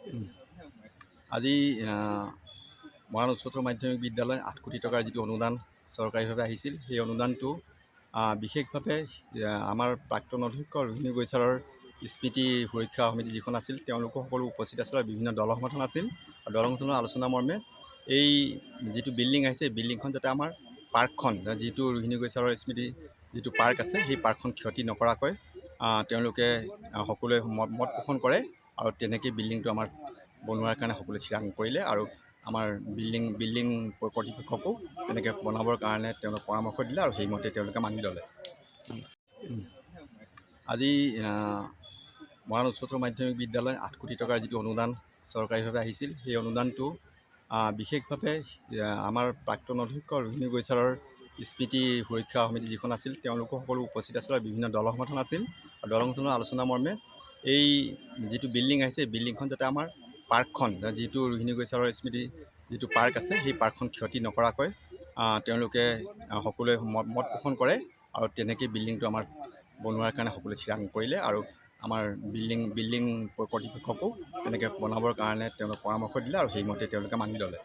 উম, আজি মৰাণ উচ্চতৰ মাধ্যমিক বিদ্যালয় ৮ কোটি টকাৰ যিটো অনুদান চৰকাৰীভাৱে আহিছিল, সেই অনুদানটো বিশেষভাৱে আমাৰ প্ৰাক্তন অধ্যক্ষ ৰোহিণী গৈছাৰৰ স্মৃতি সুৰক্ষা সমিতি যিখন আছিল, তেওঁলোকো সকলো উপস্থিত আছিল আৰু বিভিন্ন দল সংগঠন আছিল। আৰু দল সংগঠনৰ আলোচনা মৰ্মে এই যিটো বিল্ডিং আহিছে, এই বিল্ডিংখন যাতে আমাৰ পাৰ্কখন, যিটো ৰোহিণী গৈছাৰৰ স্মৃতি যিটো পাৰ্ক আছে, সেই পাৰ্কখন ক্ষতি নকৰাকৈ তেওঁলোকে সকলোৱে মত পোষণ কৰে আৰু তেনেকৈ বিল্ডিংটো আমাৰ বনোৱাৰ কাৰণে সকলোৱে থিৰাং কৰিলে। আৰু আমাৰ বিল্ডিং কৰ্তৃপক্ষকো তেনেকৈ বনাবৰ কাৰণে তেওঁলোক পৰামৰ্শ দিলে আৰু সেইমতে তেওঁলোকে মানি ল'লে। আজি মৰাণ উচ্চতৰ মাধ্যমিক বিদ্যালয় ৮ কোটি টকাৰ যিটো অনুদান চৰকাৰীভাৱে আহিছিল, সেই অনুদানটো বিশেষভাৱে আমাৰ প্ৰাক্তন অধ্যক্ষ ৰোহিণী গৈছাৰৰ স্মৃতি সুৰক্ষা সমিতি যিখন আছিল, তেওঁলোকো সকলো উপস্থিত আছিল আৰু বিভিন্ন দল সংগঠন আছিল। আৰু দল সংগঠনৰ আলোচনা মৰ্মে এই যিটো বিল্ডিং আহিছে, এই বিল্ডিংখন যাতে আমাৰ পাৰ্কখন, যিটো ৰোহিণী গৈছাৰৰ স্মৃতি যিটো পাৰ্ক আছে, সেই পাৰ্কখন ক্ষতি নকৰাকৈ তেওঁলোকে সকলোৱে মত পোষণ কৰে আৰু তেনেকৈ বিল্ডিংটো আমাৰ বনোৱাৰ কাৰণে সকলোৱে থিৰাং কৰিলে। আৰু আমাৰ বিল্ডিং কৰ্তৃপক্ষকো তেনেকৈ বনাবৰ কাৰণে তেওঁলোক পৰামৰ্শ দিলে আৰু সেইমতে তেওঁলোকে মানি ল'লে।